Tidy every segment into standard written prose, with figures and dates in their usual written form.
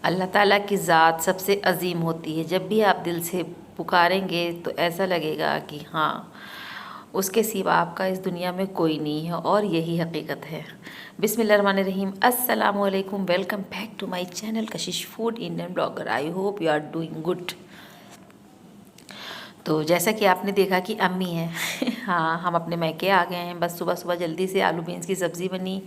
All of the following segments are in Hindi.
अल्लाह ताला की ज़ात सबसे अजीम होती है। जब भी आप दिल से पुकारेंगे तो ऐसा लगेगा कि हाँ, उसके सिवा आपका इस दुनिया में कोई नहीं है, और यही हकीकत है। बिस्मिल्लाहिर्रहमानिर्रहीम, अस्सलामु अलैकुम, welcome back to my channel Kashish food Indian blogger. I hope you are doing good. तो जैसा कि आपने देखा कि अम्मी हैं हाँ, हम अपने मैके आ गए हैं। बस सुबह सुबह जल्दी से आलू बीन्स की सब्ज़ी बनी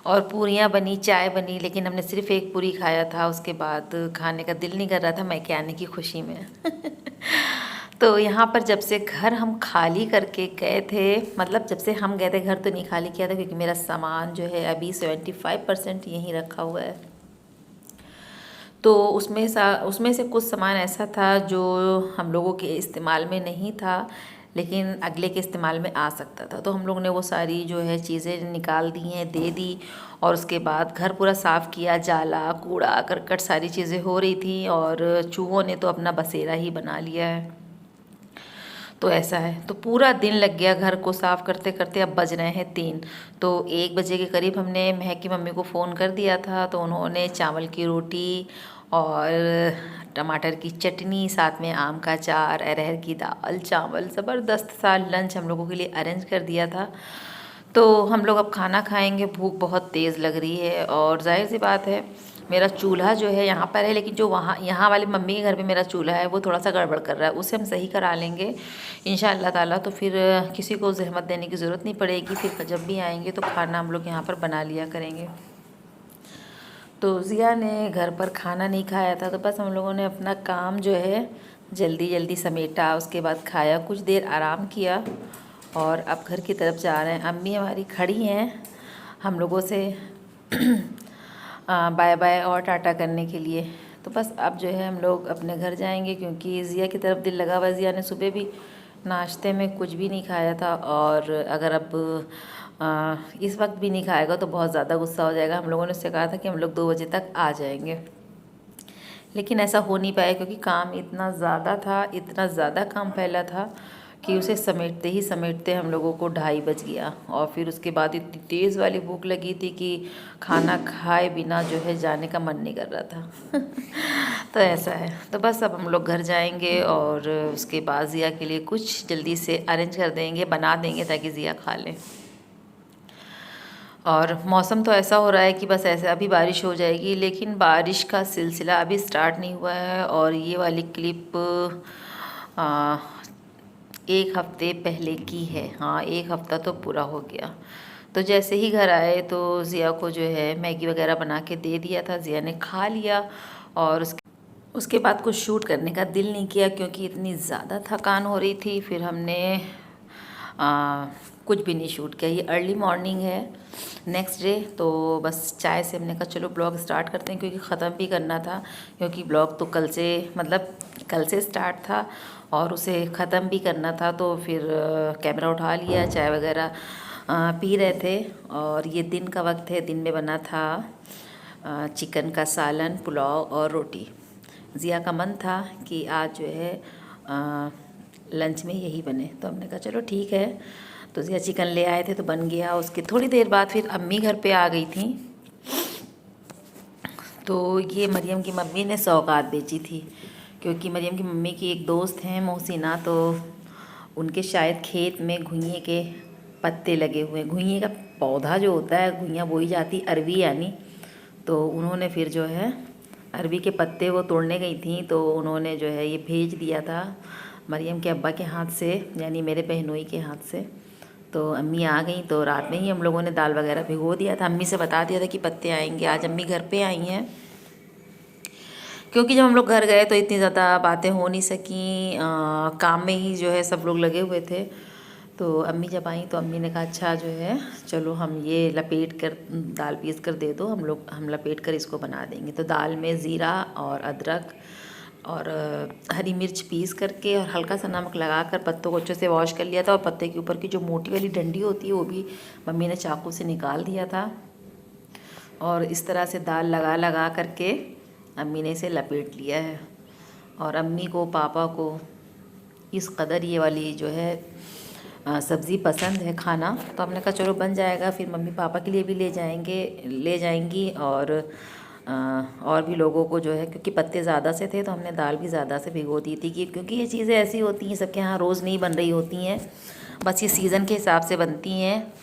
और पूरियाँ बनी, चाय बनी, लेकिन हमने सिर्फ़ एक पूरी खाया था। उसके बाद खाने का दिल नहीं कर रहा था मैके आने की खुशी में तो यहाँ पर जब से घर हम खाली करके गए थे, मतलब जब से हम गए थे, घर तो नहीं खाली किया था क्योंकि मेरा सामान जो है अभी 75% यहीं रखा हुआ है। तो उसमें से कुछ सामान ऐसा था जो हम लोगों के इस्तेमाल में नहीं था, लेकिन अगले के इस्तेमाल में आ सकता था। तो हम लोग ने वो सारी जो है चीज़ें निकाल दी हैं, दे दी। और उसके बाद घर पूरा साफ़ किया, जाला कूड़ा करकट सारी चीज़ें हो रही थी, और चूहों ने तो अपना बसेरा ही बना लिया है। तो ऐसा है, तो पूरा दिन लग गया घर को साफ़ करते करते। अब बज रहे हैं 3। तो 1 बजे के करीब हमने महक की मम्मी को फ़ोन कर दिया था, तो उन्होंने चावल की रोटी और टमाटर की चटनी, साथ में आम का अचार, अरहर की दाल, चावल, ज़बरदस्त सा लंच हम लोगों के लिए अरेंज कर दिया था। तो हम लोग अब खाना खाएंगे। भूख बहुत तेज़ लग रही है, और जाहिर सी बात है मेरा चूल्हा जो है यहाँ पर है, लेकिन जो वहाँ यहाँ वाले मम्मी के घर पे मेरा चूल्हा है वो थोड़ा सा गड़बड़ कर रहा है। उसे हम सही करा लेंगे इंशाअल्लाह ताला। तो फिर किसी को ज़हमत देने की ज़रूरत नहीं पड़ेगी। फिर जब भी आएंगे तो खाना हम लोग यहाँ पर बना लिया करेंगे। तो ज़िया ने घर पर खाना नहीं खाया था, तो बस हम लोगों ने अपना काम जो है जल्दी जल्दी समेटा। उसके बाद खाया, कुछ देर आराम किया, और अब घर की तरफ जा रहे हैं। अम्मी हमारी खड़ी हैं हम लोगों से बाय बाय और टाटा करने के लिए। तो बस अब जो है हम लोग अपने घर जाएंगे, क्योंकि ज़िया की तरफ दिल लगा हुआ है। ज़िया ने सुबह भी नाश्ते में कुछ भी नहीं खाया था, और अगर अब इस वक्त भी नहीं खाएगा तो बहुत ज़्यादा गुस्सा हो जाएगा। हम लोगों ने उससे कहा था कि हम लोग 2 बजे तक आ जाएंगे, लेकिन ऐसा हो नहीं पाया क्योंकि काम इतना ज़्यादा था, इतना ज़्यादा काम फैला था कि उसे समेटते ही समेटते हम लोगों को 2:30 बज गया। और फिर उसके बाद इतनी तेज़ वाली भूख लगी थी कि खाना खाए बिना जो है जाने का मन नहीं कर रहा था तो ऐसा है। तो बस अब हम लोग घर जाएंगे, और उसके बाद ज़िया के लिए कुछ जल्दी से अरेंज कर देंगे, बना देंगे ताकि ज़िया खा लें। और मौसम तो ऐसा हो रहा है कि बस ऐसे अभी बारिश हो जाएगी, लेकिन बारिश का सिलसिला अभी स्टार्ट नहीं हुआ है। और ये वाली क्लिप 1 हफ़्ते पहले की है। हाँ, 1 हफ़्ता तो पूरा हो गया। तो जैसे ही घर आए तो ज़िया को जो है मैगी वगैरह बना के दे दिया था। ज़िया ने खा लिया, और उसके बाद कुछ शूट करने का दिल नहीं किया क्योंकि इतनी ज़्यादा थकान हो रही थी। फिर हमने कुछ भी नहीं शूट किया। ये अर्ली मॉर्निंग है नेक्स्ट डे, तो बस चाय से हमने कहा चलो ब्लॉग स्टार्ट करते हैं, क्योंकि ख़त्म भी करना था। क्योंकि ब्लॉग तो कल से, मतलब कल से स्टार्ट था और उसे ख़त्म भी करना था। तो फिर कैमरा उठा लिया, चाय वगैरह पी रहे थे। और ये दिन का वक्त है। दिन में बना था चिकन का सालन, पुलाव और रोटी। ज़िया का मन था कि आज जो है लंच में यही बने, तो हमने कहा चलो ठीक है। तो ज़िया चिकन ले आए थे तो बन गया। उसके थोड़ी देर बाद फिर अम्मी घर पे आ गई थी। तो ये मरियम की मम्मी ने सौगात बेची थी, क्योंकि मरियम की मम्मी की एक दोस्त हैं मोहसिना, तो उनके शायद खेत में घुइयाँ के पत्ते लगे हुए हैं। घुइयाँ का पौधा जो होता है, घुइयाँ बोई जाती, अरवी यानी। तो उन्होंने फिर जो है अरवी के पत्ते वो तोड़ने गई थी, तो उन्होंने जो है ये भेज दिया था मरियम के अब्बा के हाथ से, यानी मेरे बहनोई के हाथ से। तो अम्मी आ गई, तो रात में ही हम लोगों ने दाल वगैरह भिगो दिया था। अम्मी से बता दिया था कि पत्ते आएंगे। आज अम्मी घर पे आई हैं, क्योंकि जब हम लोग घर गए तो इतनी ज़्यादा बातें हो नहीं सकी। काम में ही जो है सब लोग लगे हुए थे। तो अम्मी जब आई तो अम्मी ने कहा अच्छा जो है चलो हम ये लपेट कर दाल पीस कर दे दो, हम लपेट कर इसको बना देंगे। तो दाल में ज़ीरा और अदरक और हरी मिर्च पीस करके और हल्का सा नमक लगाकर पत्तों को अच्छे से वॉश कर लिया था। और पत्ते के ऊपर की जो मोटी वाली डंडी होती है वो भी मम्मी ने चाकू से निकाल दिया था। और इस तरह से दाल लगा लगा करके अम्मी ने इसे लपेट लिया है। और अम्मी को, पापा को इस कदर ये वाली जो है सब्ज़ी पसंद है खाना, तो हमने कहा चलो बन जाएगा। फिर मम्मी पापा के लिए भी ले जाएंगी, और और भी लोगों को जो है, क्योंकि पत्ते ज़्यादा से थे तो हमने दाल भी ज़्यादा से भिगो दी थी, कि क्योंकि ये चीज़ें ऐसी होती हैं सबके यहाँ रोज़ नहीं बन रही होती हैं, बस ये सीज़न के हिसाब से बनती हैं।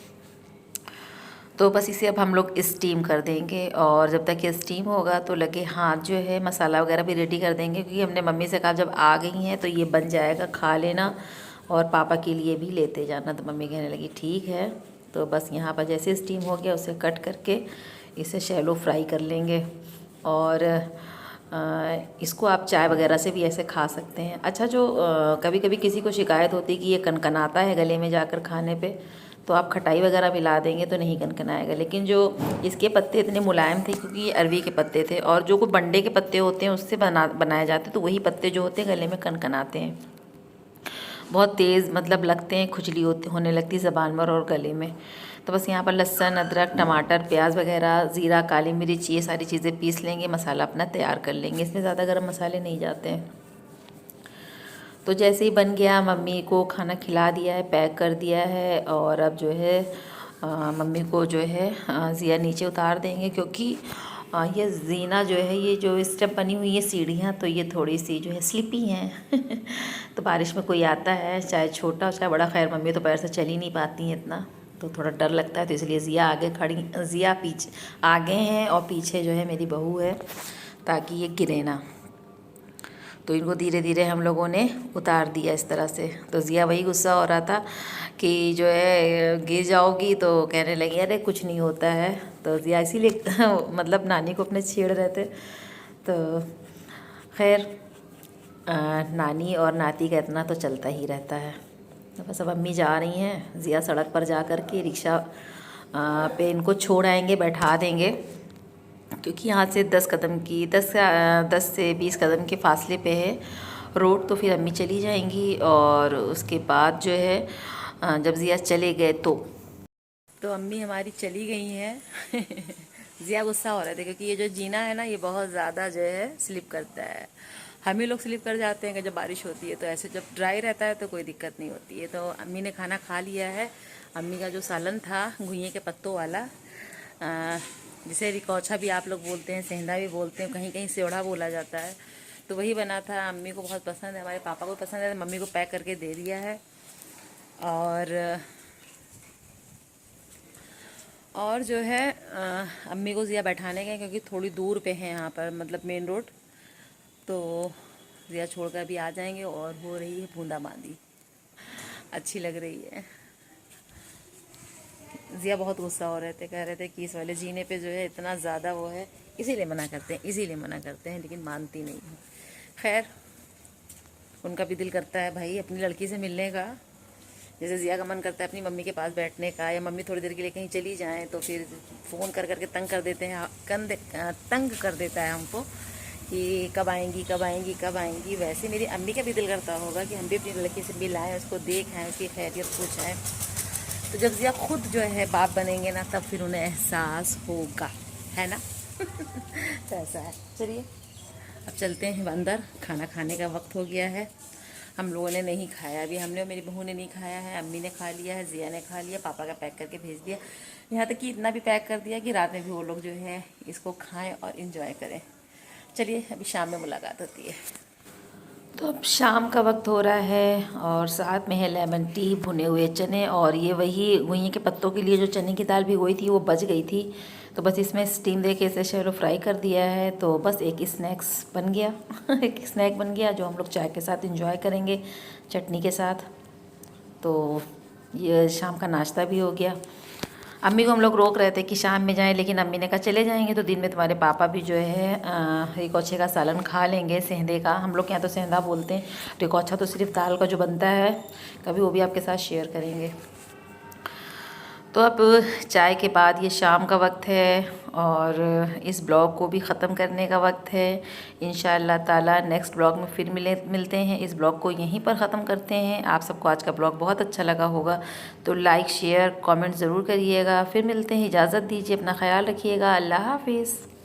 तो बस इसे अब हम लोग स्टीम कर देंगे, और जब तक ये स्टीम होगा तो लगे हाथ जो है मसाला वगैरह भी रेडी कर देंगे, क्योंकि हमने मम्मी से कहा जब आ गई हैं तो ये बन जाएगा, खा लेना और पापा के लिए भी लेते जाना। तो मम्मी कहने लगी ठीक है। तो बस यहाँ पर जैसे स्टीम हो गया उसे कट करके इसे शैलो फ्राई कर लेंगे, और इसको आप चाय वगैरह से भी ऐसे खा सकते हैं। अच्छा, जो कभी कभी किसी को शिकायत होती है कि ये कनकनाता है गले में जाकर खाने पे, तो आप खटाई वगैरह मिला देंगे तो नहीं कनकनाएगा। लेकिन जो इसके पत्ते इतने मुलायम थे, क्योंकि ये अरवी के पत्ते थे, और जो कोई बंडे के पत्ते होते हैं उससे बनाए जाते, तो वही पत्ते जो होते हैं गले में कनकनाते हैं, बहुत तेज़ मतलब लगते हैं, खुजली होने लगती है ज़बान पर और गले में। तो बस यहाँ पर लहसुन, अदरक, टमाटर, प्याज वगैरह, ज़ीरा, काली मिर्च, ये सारी चीज़ें पीस लेंगे, मसाला अपना तैयार कर लेंगे। इसमें ज़्यादा गरम मसाले नहीं जाते हैं। तो जैसे ही बन गया, मम्मी को खाना खिला दिया है, पैक कर दिया है, और अब जो है मम्मी को जो है ज़िया नीचे उतार देंगे, क्योंकि ये जीना जो है, ये जो इस टाइम बनी हुई है सीढ़ियाँ, तो ये थोड़ी सी जो है स्लिपी हैं तो बारिश में कोई आता है, चाहे छोटा चाहे बड़ा, खैर मम्मी तो पैर से चल ही नहीं पाती हैं इतना, तो थोड़ा डर लगता है। तो इसलिए ज़िया आगे खड़ी, ज़िया पीछे आगे हैं और पीछे जो है मेरी बहू है, ताकि ये गिरे ना। तो इनको धीरे धीरे हम लोगों ने उतार दिया इस तरह से। तो ज़िया वही गुस्सा हो रहा था कि जो है गिर जाओगी, तो कहने लगी अरे कुछ नहीं होता है। तो ज़िया इसीलिए मतलब नानी को अपने छेड़ रहे थे। तो खैर नानी और नाती का इतना तो चलता ही रहता है। तो बस अब अम्मी जा रही हैं, ज़िया सड़क पर जा कर के रिक्शा पे इनको छोड़ आएंगे, बैठा देंगे, क्योंकि यहाँ से 10 से 20 कदम के फासले पे है रोड। तो फिर अम्मी चली जाएंगी, और उसके बाद जो है जब ज़िया चले गए तो अम्मी हमारी चली गई हैं ज़िया गुस्सा हो रहे थे, क्योंकि ये जो जीना है ना, ये बहुत ज़्यादा जो है स्लिप करता है। हम ही लोग स्लिप कर जाते हैं कि जब बारिश होती है, तो ऐसे जब ड्राई रहता है तो कोई दिक्कत नहीं होती है। तो अम्मी ने खाना खा लिया है। अम्मी का जो सालन था घुइयाँ के पत्तों वाला, जिसे रिकौछा भी आप लोग बोलते हैं, सेंधा भी बोलते हैं, कहीं कहीं सेवड़ा बोला जाता है, तो वही बना था। अम्मी को बहुत पसंद है, हमारे पापा को पसंद है, मम्मी को पैक करके दे दिया है। और जो है अम्मी को ज़िया बैठाने गए, क्योंकि थोड़ी दूर पे है यहाँ पर, मतलब मेन रोड। तो ज़िया छोड़ कर भी आ जाएंगे, और हो रही है बूंदाबांदी, अच्छी लग रही है। ज़िया बहुत गुस्सा हो रहे थे, कह रहे थे कि इस वाले जीने पे जो है इतना ज़्यादा वो है, इसीलिए मना करते हैं, लेकिन मानती नहीं है। खैर उनका भी दिल करता है भाई अपनी लड़की से मिलने का, जैसे ज़िया का मन करता है अपनी मम्मी के पास बैठने का, या मम्मी थोड़ी देर के लिए कहीं चली जाएं तो फिर फ़ोन कर करके तंग कर देते हैं, तंग कर देता है हमको कि कब आएंगी कब आएंगी कब आएंगी। वैसे मेरी अम्मी का भी दिल करता होगा कि हम भी अपनी लड़की से मिलाएँ, उसको देखें, उसकी खैरियत पूछें। तो जब ज़िया खुद जो है बाप बनेंगे ना, तब फिर उन्हें एहसास होगा, है ना तो ऐसा है। चलिए अब चलते हैं अंदर, खाना खाने का वक्त हो गया है। हम लोगों ने नहीं खाया अभी, हमने और मेरी बहू ने नहीं खाया है। अम्मी ने खा लिया है, ज़िया ने खा लिया, पापा का पैक करके भेज दिया। यहाँ तक कि इतना भी पैक कर दिया कि रात में भी वो लोग जो है इसको खाएं और इन्जॉय करें। चलिए अभी शाम में मुलाकात होती है। तो अब शाम का वक्त हो रहा है, और साथ में है लेमन टी, भुने हुए चने, और ये वही घुइयाँ के पत्तों के लिए जो चने की दाल भिगोई थी वो बच गई थी, तो बस इसमें स्टीम दे के इसे शैलो फ्राई कर दिया है। तो बस एक स्नैक्स बन गया एक स्नैक बन गया जो हम लोग चाय के साथ एंजॉय करेंगे, चटनी के साथ। तो ये शाम का नाश्ता भी हो गया। अम्मी को हम लोग रोक रहे थे कि शाम में जाएं, लेकिन अम्मी ने कहा चले जाएंगे तो दिन में तुम्हारे पापा भी जो है रिकौछे का सालन खा लेंगे, सेंधे का, हम लोग के यहाँ तो सेंधा बोलते हैं। रिकौछा तो सिर्फ दाल का जो बनता है, कभी वो भी आपके साथ शेयर करेंगे। तो अब चाय के बाद ये शाम का वक्त है, और इस ब्लॉग को भी ख़त्म करने का वक्त है। इंशाअल्लाह ताला नेक्स्ट ब्लॉग में फिर मिलते हैं। इस ब्लॉग को यहीं पर ख़त्म करते हैं। आप सबको आज का ब्लॉग बहुत अच्छा लगा होगा, तो लाइक शेयर कमेंट ज़रूर करिएगा। फिर मिलते हैं, इजाज़त दीजिए, अपना ख्याल रखिएगा, अल्लाह हाफिज़।